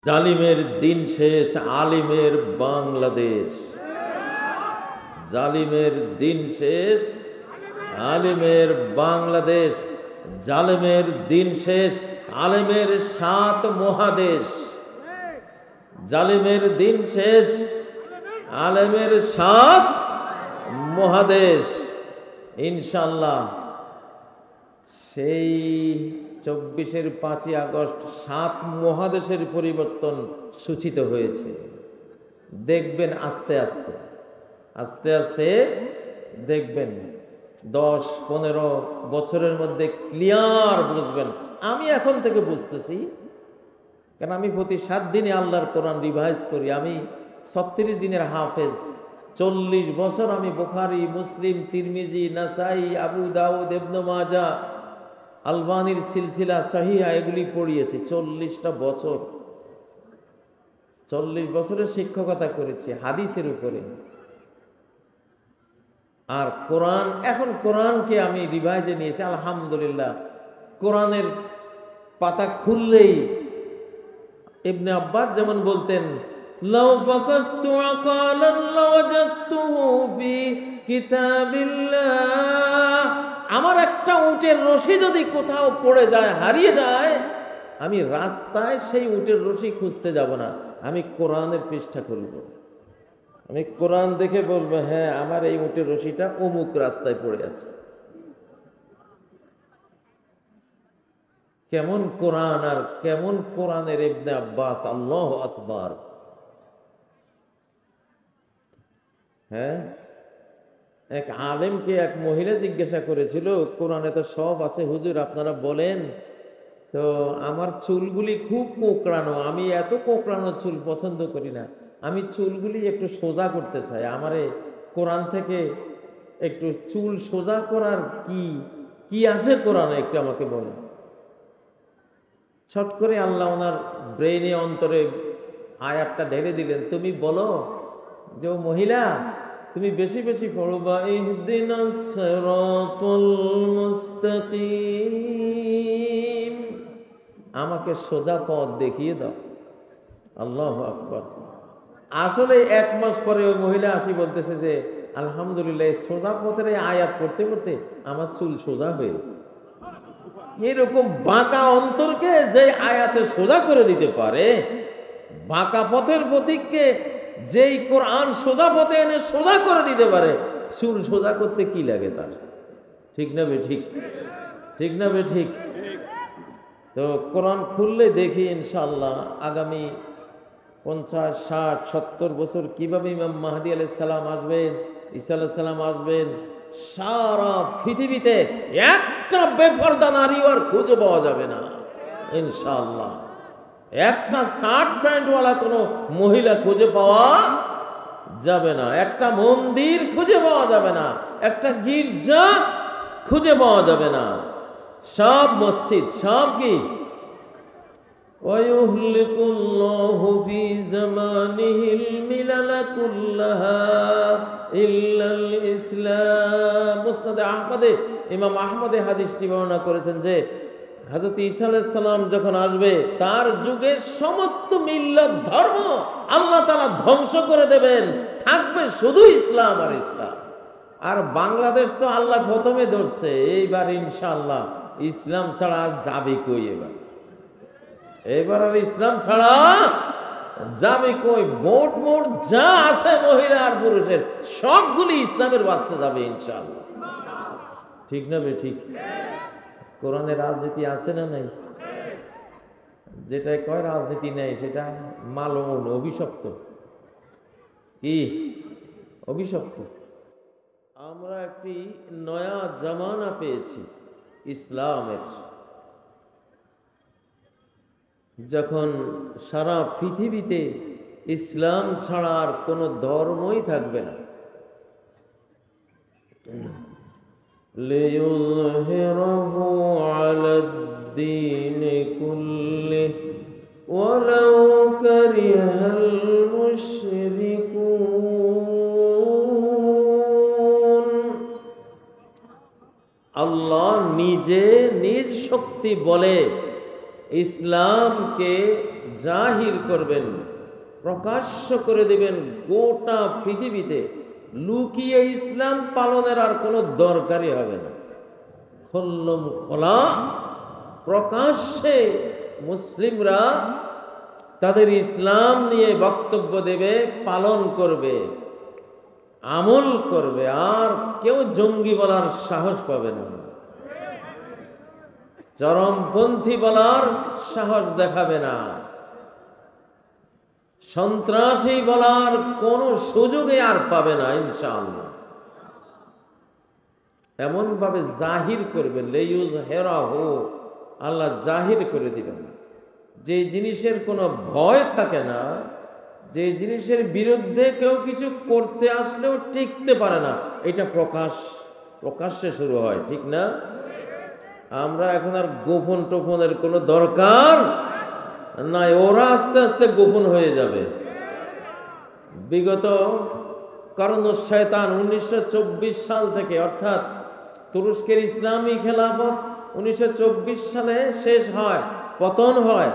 জালিমের দিন শেষ, আলিমের বাংলাদেশ। জালিমের দিন শেষ, আলিমের বাংলাদেশ। জালিমের দিন শেষ, আলিমের 7 মহাদেশ। জালিমের দিন শেষ, আলিমের 7 মহাদেশ। ইনশাআল্লাহ সেই 24-এর 5ই আগস্ট 7 মহাদেশের পরিবর্তন সূচিত হয়েছে। দেখবেন আস্তে আস্তে আস্তে আস্তে দেখবেন 10-15 বছরের মধ্যে ক্লিয়ার বুঝবেন। আমি এখন থেকে বুঝতেছি, কারণ আমি প্রতি 7 দিনে আল্লাহর কোরআন রিভাইজ করি। আমি 36 দিনের হাফেজ। 40 বছর আমি বুখারী, মুসলিম, তিরমিজি, নাসাই, আবু দাউদ, ইবনে মাজাহ, আলবানির সিলসিলা সহিহা এগুলি পড়িয়েছি। 40টা বছর, 40 বছরের শিক্ষকতা করেছি হাদিসের উপরে। আর কোরআন, এখন কোরআনকে আমি রিভাইজে নিয়েছি আলহামদুলিল্লাহ। কোরআনের পাতা খুললেই ইবনে আব্বাস যেমন বলতেন, লাউ ফাকাতু আকালান লাওয়াজাদতুহু ফি কিতাবিল্লাহ। আমার একটা উটের রশি যদি কোথাও পড়ে যায়, হারিয়ে যায়, আমি রাস্তায় সেই উটের রশি খুঁজতে যাব না, আমি কোরআনের পৃষ্ঠা খুলব। আমি কোরআন দেখে বলবো, হ্যাঁ আমার এই উটের রশিটা অমুক রাস্তায় পড়ে আছে। কেমন কোরআন আর কেমন কোরআনের ইবনে আব্বাস, আল্লাহু আকবার। হ্যাঁ, এক আলেমকে এক মহিলা জিজ্ঞাসা করেছিল, কোরআনে তো সব আছে হুজুর, আপনারা বলেন। তো আমার চুলগুলি খুব কোঁকড়ানো, আমি এত কোঁকড়ানো চুল পছন্দ করি না, আমি চুলগুলি একটু সোজা করতে চাই, আমারে কোরআন থেকে একটু চুল সোজা করার কি কি আছে কোরআনে একটু আমাকে বলেন। ছট করে আল্লাহ ওনার ব্রেইনে, অন্তরে আয়াতটা ঢেলে দিলেন, তুমি বলো যে ও মহিলা, তুমি বেশি বেশি পড়বা, ইহদিনাস সিরাতাল মুস্তাকিম, আমাকে সোজা পথ দেখিয়ে দাও। আল্লাহু আকবার। আসলে 1 মাস পরে ওই মহিলা আসি বলতেছে যে আলহামদুলিল্লাহ, সোজা পথের আয়াত পড়তে পড়তে আমার চুল সোজা হয়ে। এরকম বাঁকা অন্তরকে যে আয়াতে সোজা করে দিতে পারে, বাঁকা পথের পথিককে যেই কোরআন সোজা পথে এনে সোজা করে দিতে পারে, চুল সোজা করতে কি লাগে তার? ঠিক না বে ঠিক? ঠিক না বে ঠিক? তো কোরআন খুললে দেখি ইনশাআল্লাহ আগামী 50, 60, 70 বছর কিভাবে ইমাম মাহদী আলাইহিস সালাম আসবেন, ঈসা আলাইহিস সালাম আসবেন। সারা পৃথিবীতে একটা বেপরদা নারী আর খুঁজে পাওয়া যাবে না ইনশাআল্লাহ। একটা শার্ট প্যান্টওয়ালা কোনো মহিলা খুঁজে পাওয়া যাবে না, একটা মন্দির খুঁজে পাওয়া যাবে না, একটা গির্জা খুঁজে পাওয়া যাবে না। সব মসজিদ, সব কি ওয়ায়ুহলিকুল্লাহু ফি জামানিহিল মিলালা কুল্লাহা ইল্লাল ইসলাম। মুসনাদে আহমদে ইমাম আহমদে হাদিসটি বর্ণনা করেছেন যে হযরত ঈসা আলাইহিস সালাম যখন আসবে, তার যুগে সমস্ত মিল্লাত ধর্ম আল্লাহ তাআলা ধ্বংস করে দেবেন, থাকবে শুধু ইসলাম আর ইসলাম। আর বাংলাদেশ তো আল্লাহ প্রথমে ধরছে, এইবার ইনশাআল্লাহ ইসলাম ছাড়া যাবে কই? এবার আর ইসলাম ছাড়া যাবে কই? মোট মোট যা আছে মহিলা আর পুরুষের সবগুলি ইসলামের বাক্সে যাবে ইনশাআল্লাহ। ঠিক না বে ঠিক? কোরআনে রাজনীতি আছে না নাই? যেটা কয় রাজনীতি নেই সেটা মালউন, অভিশপ্ত। কি অভিশপ্ত? আমরা একটি নয়া জামানা পেয়েছি ইসলামের, যখন সারা পৃথিবীতে ইসলাম ছাড়া আর কোনো ধর্মই থাকবে না। লিইয়ুযহিরাহু আলাদ-দীনি কুল্লিহি ওয়ালাউ কারিহাল মুশরিকুন। আল্লাহ নিজে নিজ শক্তি বলে ইসলামকে জাহির করবেন, প্রকাশ্য করে দিবেন গোটা পৃথিবীতে। লুকিয়ে ইসলাম পালনের আর কোনো দরকারই হবে না। খোল্লম খোলা প্রকাশ্যে মুসলিমরা তাদের ইসলাম নিয়ে বক্তব্য দেবে, পালন করবে, আমল করবে, আর কেউ জঙ্গি বলার সাহস পাবে না, চরমপন্থী বলার সাহস দেখাবে না, সন্ত্রাসী বলার কোন সুযোগে আর পাবে না ইনশাআল্লাহ। এমন ভাবে জাহির করবেন, লেইউজ হেরা হো, আল্লাহ জাহির করে দিবেন। যে জিনিসের কোনো ভয় থাকে না, যে জিনিসের বিরুদ্ধে কেউ কিছু করতে আসলেও টিকতে পারে না, এটা প্রকাশ্যে শুরু হয়, ঠিক না? আমরা এখন আর গোপন টোপনের কোনো দরকার নাই, ওরা আস্তে আস্তে গোপন হয়ে যাবে। বিগত করুণুস শয়তান 1924 সাল থেকে, অর্থাৎ তুরস্কের ইসলামী খেলাফত 1924 সালে শেষ হয়, পতন হয়,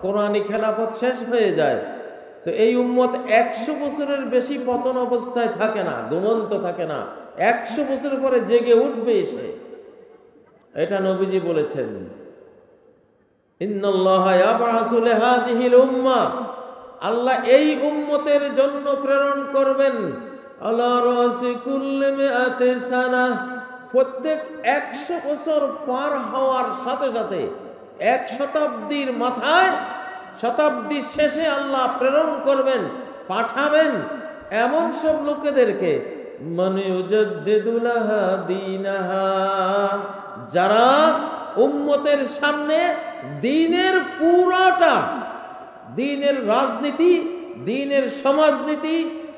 কোরআনী খেলাফত শেষ হয়ে যায়। তো এই উম্মত 100 বছরের বেশি পতন অবস্থায় থাকে না, ঘুমন্ত থাকে না, 100 বছর পরে জেগে উঠবে এসে। এটা নবীজি বলেছেন, ইন্নাল্লাহা ইয়াবআসু লিহাযিহিল উম্মাহ, আল্লাহ এই উম্মতের জন্য প্রেরণ করবেন আলা রাসি কুল্লি মিআতি সানা, প্রত্যেক 100 বছর পার হওয়ার সাথে সাথে 1 শতাব্দীর মাথায়, শতাব্দীর শেষে আল্লাহ প্রেরণ করবেন, পাঠাবেন এমন সব লোকেদেরকে, মান ইউজাদ্দিদু লাহা দীনাহা, যারা উম্মতের সামনে দ্বীনের পুরোটা, দ্বীনের রাজনীতি, দ্বীনের সমাজনীতি,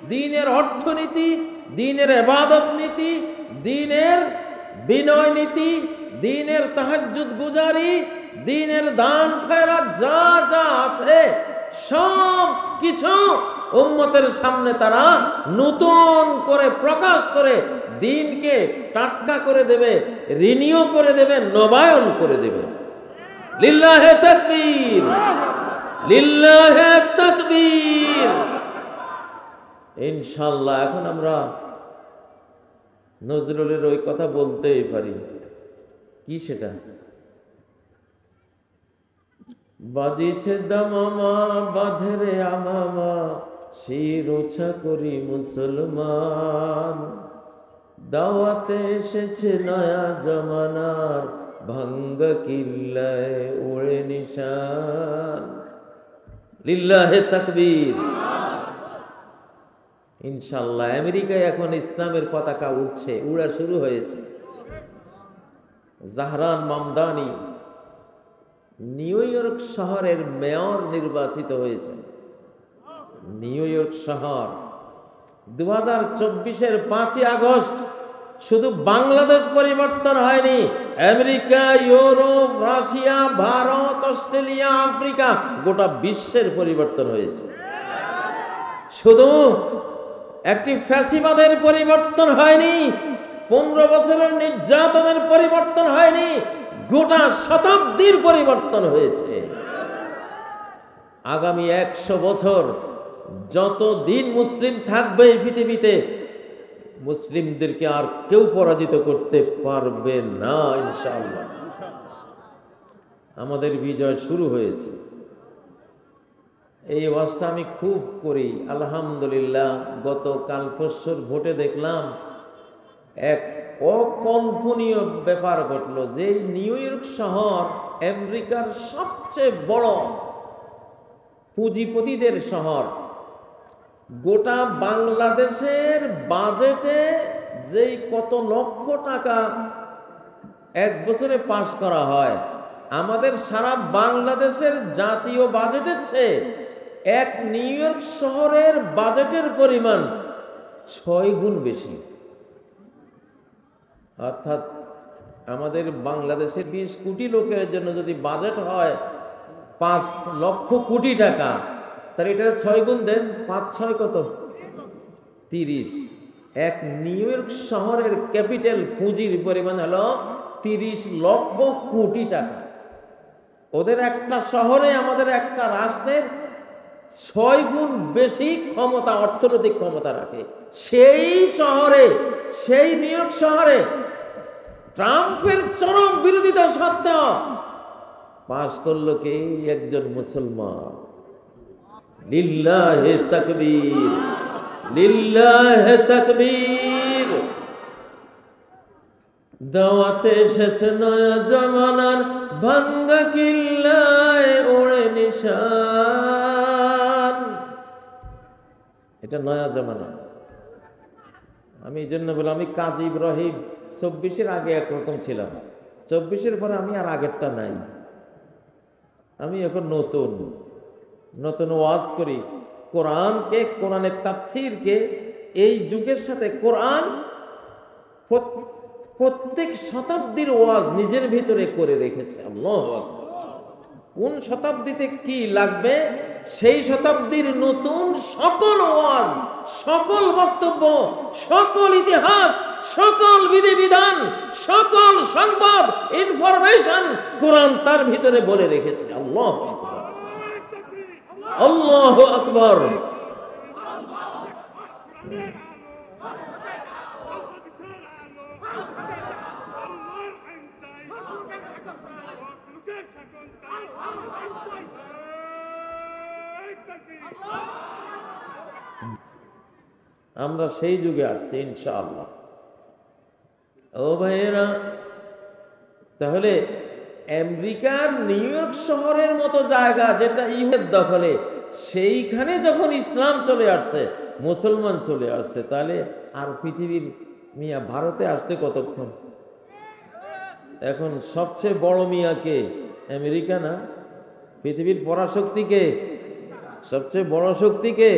দ্বীনের অর্থনীতি, দ্বীনের ইবাদত নীতি, দ্বীনের বিনয় নীতি, দ্বীনের তাহাজ্জুদ গুজারি, দ্বীনের দান খয়রাত, যা যা আছে সব কিছু উম্মতের সামনে তারা নতুন করে প্রকাশ করে দ্বীনকে টাটকা করে দেবে, রিনিউ করে দেবে, নবায়ন করে দেবে। লিল্লাহে তাকবীর, লিল্লাহে তাকবীর। ইনশাআল্লাহ এখন আমরা নজরুলের ওই কথা বলতেই পারি। কি সেটা? বাজিছে দামামা বাঁধেরে আমামা, শির ওছা করি মুসলমান, দাওয়াতে এসেছে নয়া জমানার, ভাঙ্গা কিল্লায় ওড়ে নিশান। লিল্লাহে তাকবীর। ইনশাআল্লাহ আমেরিকায় এখন ইসলামের পতাকা উঠছে, উড়া শুরু হয়েছে। জাহরান মামদানি নিউ ইয়র্ক শহরের মেয়র নির্বাচিত হয়েছে। নিউ ইয়র্ক শহর 2024-এর 5ই আগস্ট শুধু বাংলাদেশ পরিবর্তন হয়নি, America, Europe, Russia, Bharat, Australia, Africa, গোটা বিশ্বের পরিবর্তন হয়েছে। শুধু একটি ফ্যাসিবাদের পরিবর্তন হয়নি, 15 বছরের নির্যাতনের পরিবর্তন হয়নি, গোটা শতাব্দীর পরিবর্তন হয়েছে। আগামী 100 বছর যত দিন মুসলিম থাকবে এই পৃথিবীতে, মুসলিমদেরকে আর কেউ পরাজিত করতে পারবে না ইনশাআল্লাহ। আমাদের বিজয় শুরু হয়েছে। এই ওয়াজটা আমি খুব করি, আলহামদুলিল্লাহ। গতকাল পরশুর ভোটে দেখলাম এক অকল্পনীয় ব্যাপার ঘটলো, যে নিউ ইয়র্ক শহর আমেরিকার সবচেয়ে বড় পুঁজিপতিদের শহর, গোটা বাংলাদেশের বাজেটে যেই কত লক্ষ টাকা এক বছরে পাস করা হয়, আমাদের সারা বাংলাদেশের জাতীয় বাজেটের চেয়ে এক নিউ ইয়র্ক শহরের বাজেটের পরিমাণ 6 গুণ বেশি। অর্থাৎ আমাদের বাংলাদেশের 20 কোটি লোকের জন্য যদি বাজেট হয় 5 লক্ষ কোটি টাকা, তাহলে এটা 6 গুণ দেন, 5 6 কত? 30। এক নিউ ইয়র্ক শহরের ক্যাপিটাল পুঁজির পরিমাণ হলো 30 লক্ষ কোটি টাকা। ওদের একটা শহরে আমাদের একটা রাষ্ট্রের 6 গুণ বেশি ক্ষমতা, অর্থনৈতিক ক্ষমতা রাখে। সেই শহরে, সেই নিউ ইয়র্ক শহরে ট্রাম্পের চরম বিরোধিতা সত্ত্বেও পাশ করলো কে? একজন মুসলমান। লিল্লাহে তাকবীর, লিল্লাহে তাকবীর। দাওয়াতে এসেছে নয়া জামানার ভাঙ্গা কিল্লায় ওড়ে নিশান। এটা নয়া জামানা। আমি এই জন্য বললাম, আমি কাজী ইব্রাহিম 24-এর আগে একরকম ছিলাম, 24-এর পরে আমি আর আগেরটা নাই। আমি এখন নতুন নতুন ওয়াজ করি। কোরআনকে, কোরআনের তাফসীরকে এই যুগের সাথে কোরআন প্রত্যেক শতাব্দীর ওয়াজ নিজের ভিতরে করে রেখেছে। আল্লাহু আকবার। কোন শতাব্দীতে কি লাগবে, সেই শতাব্দীর নতুন সকল ওয়াজ, সকল বক্তব্য, সকল ইতিহাস, সকল বিধিবিধান, সকল সংবাদ, ইনফরমেশন কোরআন তার ভিতরে বলে রেখেছে। আল্লাহু আকবার, আল্লাহু আকবার। আমরা সেই যুগে আসছি ইনশাআল্লাহ। ও ভাইয়েরা, তাহলে আমেরিকার নিউ ইয়র্ক শহরের মতো জায়গা যেটা ইহুদের দখলে, সেইখানে যখন ইসলাম চলে আসছে, মুসলমান চলে আসছে, তাহলে আর পৃথিবীর মিয়া ভারতে আসতে কতক্ষণ? এখন সবচেয়ে বড় মিয়াকে আমেরিকা না? পৃথিবীর পরাশক্তিকে, সবচেয়ে বড় শক্তিকে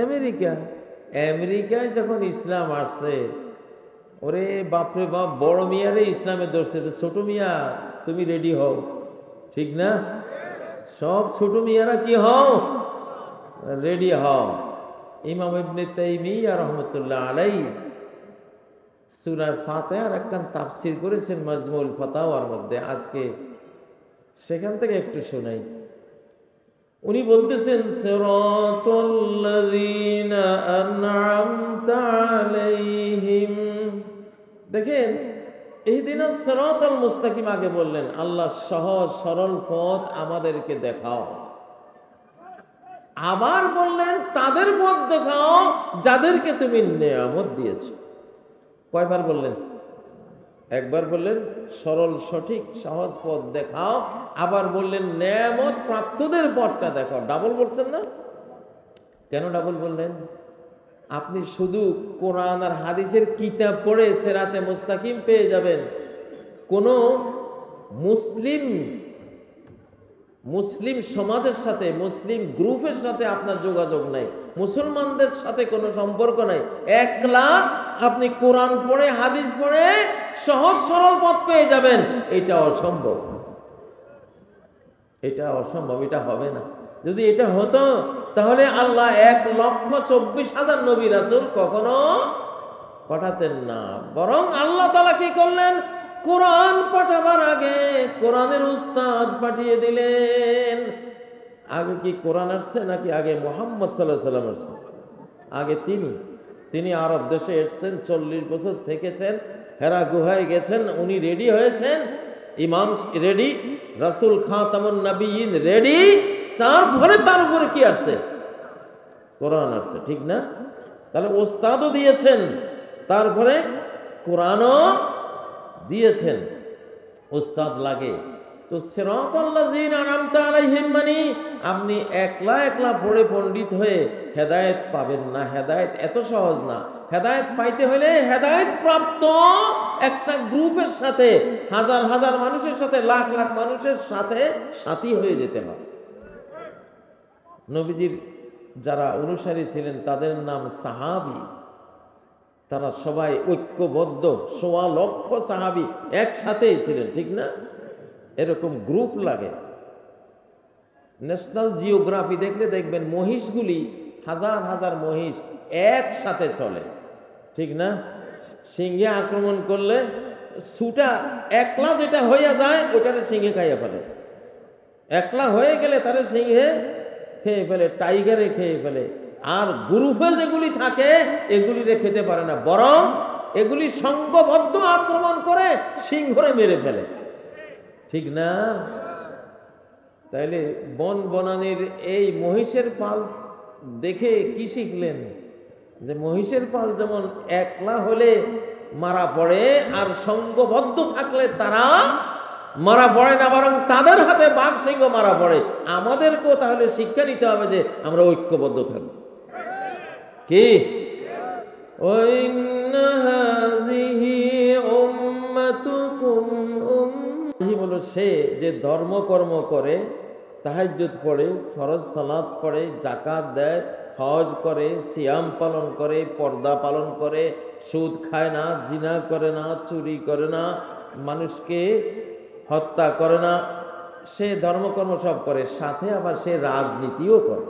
আমেরিকা। আমেরিকায় যখন ইসলাম আসছে, ওরে বাপরে বাপ, বড় মিয়ারে ইসলামে ধরছে, ছোট মিয়া তুমি রেডি হও, ঠিক না? সব ছোট মিয়ারা কি হও? রেডি হও। ইমাম ইবনে তাইমিয়া রাহমাতুল্লাহ আলাইহি সূরা ফাতিহার একখান তাফসীর করেছেন মাজমুউল ফাতাওয়ার মধ্যে। আজকে সেখান থেকে একটু শোনাই। উনি বলতেছেন, সিরাতাল্লাযীনা আন'আমতা আলাইহিম। দেখেন, ইহদিনাস সিরাতাল মুস্তাকিম আগে বললেন, আল্লাহ সহজ সরল পথ আমাদেরকে দেখাও। আবার বললেন, তাদের পথ দেখাও যাদেরকে তুমি নেয়ামত দিয়েছো। কয়বার বললেন? একবার বললেন সরল সঠিক সহজ পথ দেখাও, আবার বললেন নেয়ামত প্রাপ্তদের পথটা দেখাও। ডাবল বলছেন না? কেন ডাবল বললেন? আপনি শুধু কোরআন আর হাদিসের কিতাব পড়ে সিরাতে মুস্তাকিম পেয়ে যাবেন। কোনো মুসলিম সমাজের সাথে, মুসলিম গ্রুপের সাথে আপনার যোগাযোগ নাই, মুসলমানদের সাথে কোনো সম্পর্ক নাই, একলা আপনি কোরআন পড়ে হাদিস পড়ে সহজ সরল পথ পেয়ে যাবেন। এটা অসম্ভব, এটা অসম্ভব, এটা হবে না। যদি এটা হতো তাহলে আল্লাহ 1,24,000 নবী রাসূল কখনো পাঠাতেন না। বরং আল্লাহ তাআলা কি করলেন? কোরআন পাঠাবার আগে কোরআনের উস্তাদ পাঠিয়ে দিলেন। আগে কি কোরআন আসছে নাকি আগে মুহাম্মদ সাল্লাল্লাহু আলাইহি ওয়াসাল্লাম আসছে? আগে তিনি আরব দেশে এসেছেন, 40 বছর থেকেছেন, হেরা গুহায় গেছেন, উনি রেডি হয়েছেন, ইমাম রেডি, রাসূল খাতামুন নবিয়্যিন রেডি, তারপরে তার উপরে কি আসছে? কোরআন আসছে, ঠিক না? তাহলে ওস্তাদও দিয়েছেন, তারপরে কোরআনও দিয়েছেন। ওস্তাদ লাগে তো। সিরাতাল্লাযীনা আন'আমতা আলাইহিম মানে আপনি একলা পড়ে পণ্ডিত হয়ে হেদায়েত পাবেন না। হেদায়েত এত সহজ না। হেদায়েত পাইতে হলে হেদায়েত প্রাপ্ত একটা গ্রুপের সাথে, হাজার হাজার মানুষের সাথে, লাখ লাখ মানুষের সাথে সাথী হয়ে যেতে হবে। নবীজির যারা অনুসারী ছিলেন তাদের নাম সাহাবী। তারা সবাই ঐক্যবদ্ধ, 1.25 লক্ষ সাহাবী একসাথেই ছিলেন, ঠিক না? এরকম গ্রুপ লাগে। ন্যাশনাল জিওগ্রাফি দেখলে দেখবেন মহিষগুলি, হাজার হাজার মহিষ একসাথে চলে, ঠিক না? সিংহে আক্রমণ করলে ছুটা একলা যেটা হইয়া যায় ওটারে সিংহে খাইয়া ফেলে। একলা হয়ে গেলে তারা সিংহে খেয়ে ফেলে, টাইগারে খেয়ে ফেলে। আর গ্রুপে যেগুলি থাকে এগুলিরে খেতে পারে না, বরং এগুলি সংঘবদ্ধ আক্রমণ করে সিংহরে মেরে ফেলে। ঠিক না? তাইলে বন বনানীর এই মহিষের পাল দেখে কি শিখলেন? যে মহিষের পাল যেমন একলা হলে মারা পড়ে, আর সংঘবদ্ধ থাকলে তারা মারা পড়ে না, বরং তাদের হাতে বাঘ সিংহ মারা পড়ে। আমাদেরকেও তাহলে শিক্ষা নিতে হবে যে আমরা ঐক্যবদ্ধ থাকব। কি হলো সে যে ধর্মকর্ম করে, তাহাজ্জুদ পড়ে, ফরজ সালাত পড়ে, যাকাত দেয়, হজ করে, সিয়াম পালন করে, পর্দা পালন করে, সুদ খায় না, জিনা করে না, চুরি করে না, মানুষকে হত্যা করে না, সে ধর্মকর্ম সব করে, সাথে আবার সে রাজনীতিও করে।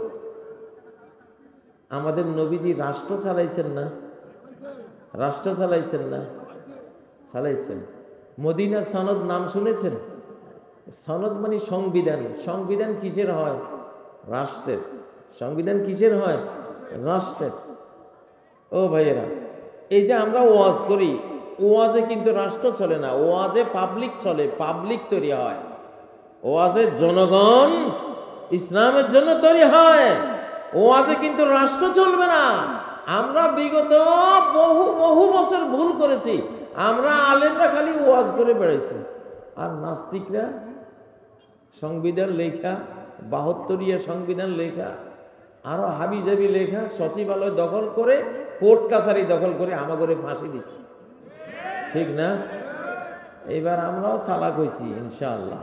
আমাদের নবীজি রাষ্ট্র চালাইছেন না? রাষ্ট্র চালাইছেন না? চালাইছেন। মদিনা সনদ নাম শুনেছেন? সনদ মানে সংবিধান। সংবিধান কিসের হয়? রাষ্ট্রের। সংবিধান কিসের হয়? রাষ্ট্রের। ও ভাইয়েরা, এই যে আমরা ওয়াজ করি, ওয়াজে কিন্তু রাষ্ট্র চলে না, ওয়াজে পাবলিক চলে, পাবলিক তৈরি হয়। ওয়াজে জনগণ ইসলামের জন্য তৈরি হয়, ওয়াজে কিন্তু রাষ্ট্র চলবে না। আমরা বিগত বহু বহু বছর ভুল করেছি। আমরা আলেমরা খালি ওয়াজ করে বেড়াইছি, আর নাস্তিকরা সংবিধান লেখা, ৭২ সংবিধান লেখা, আরো হাবিজাবি লেখা, সচিবালয় দখল করে, কোর্ট কাছারি দখল করে আমাগরে ফাঁসি দিছে। ঠিক না? এবার আমরাও চালাক হয়েছি ইনশাআল্লাহ।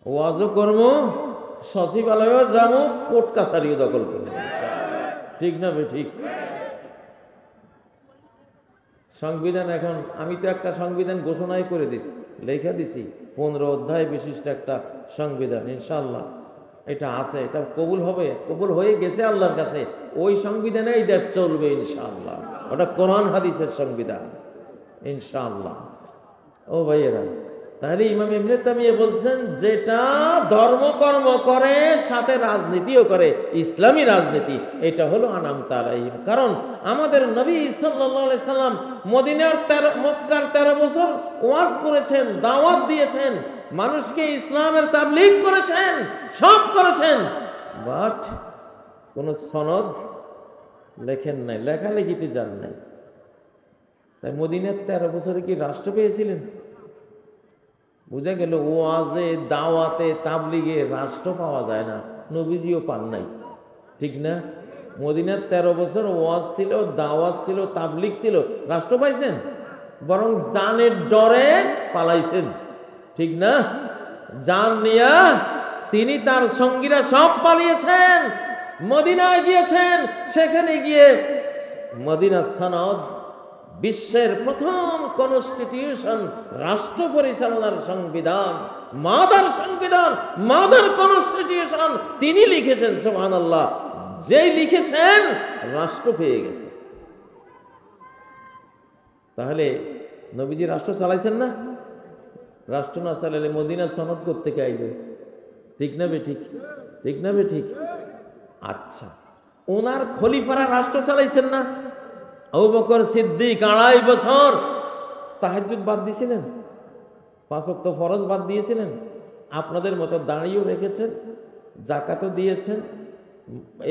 ওয়াজও কর্ম, সচিবালয়ও যাবো, কোর্ট কাছারিও দখল করবো। ঠিক না? ঠিক। সংবিধান এখন আমি তো একটা সংবিধান ঘোষণাই করে দিছি, লেখা দিছি, 15 অধ্যায় বিশিষ্ট একটা সংবিধান। ইনশাআল্লাহ এটা আছে, এটা কবুল হবে, কবুল হয়ে গেছে আল্লাহর কাছে। ওই সংবিধানে এই দেশ চলবে ইনশাআল্লাহ। ওটা কোরআন হাদিসের সংবিধান ইনশাআল্লাহ। ও ভাইয়েরা, তাহলে ইমাম ইবনে তাইমিয়া বলছেন যেটা ধর্মকর্ম করে সাথে রাজনীতিও করে, ইসলামী রাজনীতি, এটা হলো আনামতা আলাইহিম। কারণ আমাদের নবী সাল্লাল্লাহু আলাইহি সাল্লাম মদিনার মক্কার 13 বছর ওয়াজ করেছেন, দাওয়াত দিয়েছেন, মানুষকে ইসলামের তাবলীগ করেছেন, সব করেছেন, বাট কোন সনদ লেখেন নাই, লেখালেখিতে যান নাই। তাই মদিনার 13 বছরে কি রাষ্ট্র পেয়েছিলেন? বুঝা গেল ওয়াজে, দাওয়াতে, তাবলীগে রাষ্ট্র পাওয়া যায় না, নবীজিও পান নাই। ঠিক না? মদিনার 13 বছর ওয়াজ ছিল, দাওয়াত ছিল, তাবলীগ ছিল, রাষ্ট্র পাইছেন? বরং জানের ডরে পালাইছেন। ঠিক না? জান নিয়া তিনি তার সঙ্গীরা সব পালিয়েছেন, মদিনায় গিয়েছেন। সেখানে গিয়ে মদিনা সনদ, বিশ্বের প্রথম কনস্টিটিউশন, রাষ্ট্র পরিচালনার সংবিধান, মাদার সংবিধান, মাদার কনস্টিটিউশন তিনি লিখেছেন। সুবহানাল্লাহ, যেই লিখেছেন রাষ্ট্র পেয়ে গেছে। তাহলে নবীজি রাষ্ট্র চালাইছেন না? রাষ্ট্র না চালালে মদিনা সনদ করতে আইবে? ঠিক না বে ঠিক? ঠিক না বে ঠিক? আচ্ছা, ওনার খলিফারা রাষ্ট্র চালাইছেন না? আবু বকর সিদ্দিক 2.5 বছর তাহাজ্জুদ বাদ দিয়েছিলেন, 5 ওয়াক্ত ফরজ বাদ দিয়েছিলেন, আপনাদের মতো দাঁড়িয়েও রেখেছেন, যাকাতও দিয়েছেন,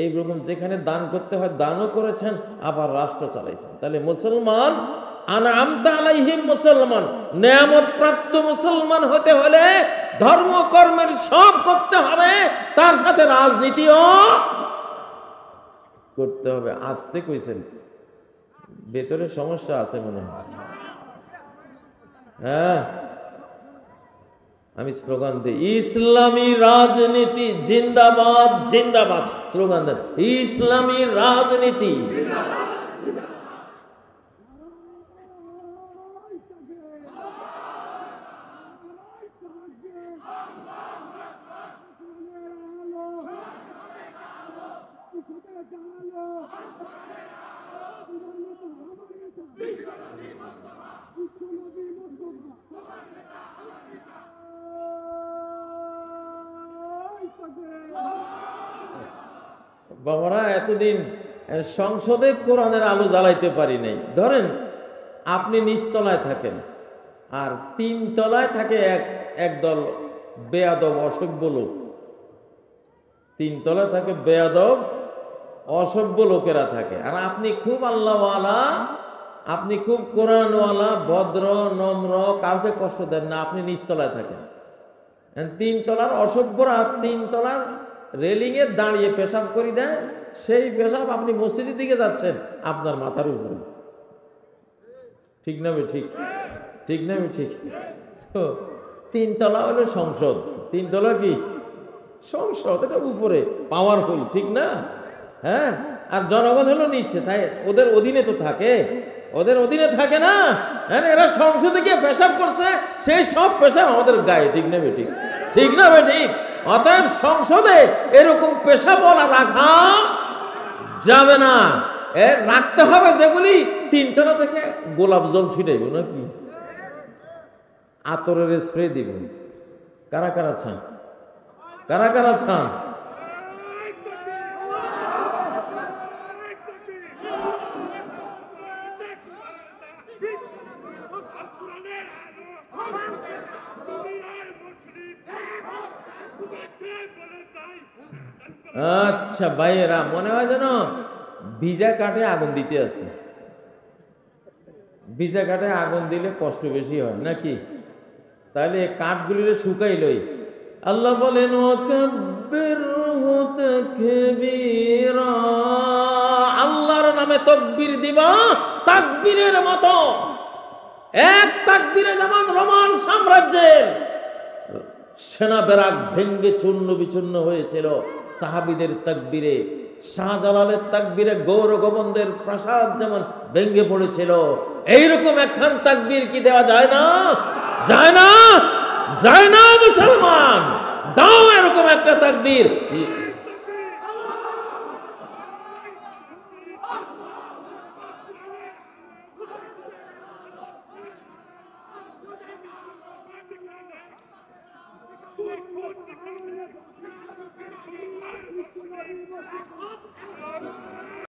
এইরকম যেখানে দান করতে হয় দানও করেছেন, আবার রাষ্ট্র চালাইছেন। তাহলে মুসলমান, আনআমতা আলাইহিম মুসলমান, নেয়ামত প্রাপ্ত মুসলমান হতে হলে ধর্মকর্মের সব করতে হবে, তার সাথে রাজনীতিও করতে হবে। আসতে কইছেন, ভেতরে সমস্যা আছে মনে হয়। হ্যাঁ, আমি স্লোগান দিই, ইসলামী রাজনীতি জিন্দাবাদ, জিন্দাবাদ। স্লোগান দেন, ইসলামী রাজনীতি। বাবারা এতদিন সংসদে কোরআনের আলো জ্বালাইতে পারি নাই। ধরেন আপনি নিচতলায় থাকেন আর 3 তলায় থাকে একদল বেয়াদব অসভ্য লোক। 3 তলায় থাকে বেয়াদব অসভ্য লোকেরা থাকে, আর আপনি খুব আল্লাহওয়ালা, আপনি খুব কোরআনওয়ালা, ভদ্র নম্র, কাউকে কষ্ট দেন না, আপনি নিচতলায় থাকেন। 3 তলার অসভ্যরা 3 তলার রেলিংয়ে দাঁড়িয়ে পেশাব করে দেয়, সেই পেশাব আপনি মসজিদের দিকে যাচ্ছেন আপনার মাথার উপরে। ঠিক না বে ঠিক? ঠিক না বে ঠিক? তো 3 তলা হলো সংসদ। 3 তলা কি সংসদ, এটা উপরে পাওয়ারফুল, ঠিক না? হ্যাঁ, আর জনগণ হলো নিচে, তাই ওদের অধীনে তো থাকে, ওদের অধীনে থাকে না। হ্যাঁ, এরা সংসদে গিয়ে পেশাব করছে, সেই সব পেশাব আমাদের গায়ে। ঠিক না বে ঠিক? ঠিক না বে ঠিক? অতএব সংসদে এরকম পেশাবলা রাখা যাবে না। রাখতে হবে যেগুলি 3 তলা থেকে গোলাপ জল ছিটাইব নাকি আতরের স্প্রে দিব। কারা কারা চান? কারা কারা চান? আচ্ছা ভাইয়েরা, মনে হয় যেন ভিজা কাঠে আগুন দিতে আছে। ভিজা কাঠে আগুন দিলে কষ্ট বেশি হয় নাকি? তাহলে কাঠগুলিরে শুকাই লই। আল্লাহ বলেন আল্লাহর নামে তাকবীর দিবা তাকবীরের মতো। এক তাকবীরে যেমন রোমান সাম্রাজ্যের সেনা ব্যারাক ভেঙ্গে চূর্ণ বিচূর্ণ হয়েছিল, সাহাবীদের তাকবীরে, শাহজালালের তাকবীরে গৌর গোবন্দের প্রাসাদ যেমন ভেঙ্গে পড়েছিল, এইরকম একখান তাকবীর কি দেওয়া যায় না? যায় না? যায় না? মুসলমান দাও এরকম একটা তাকবীর।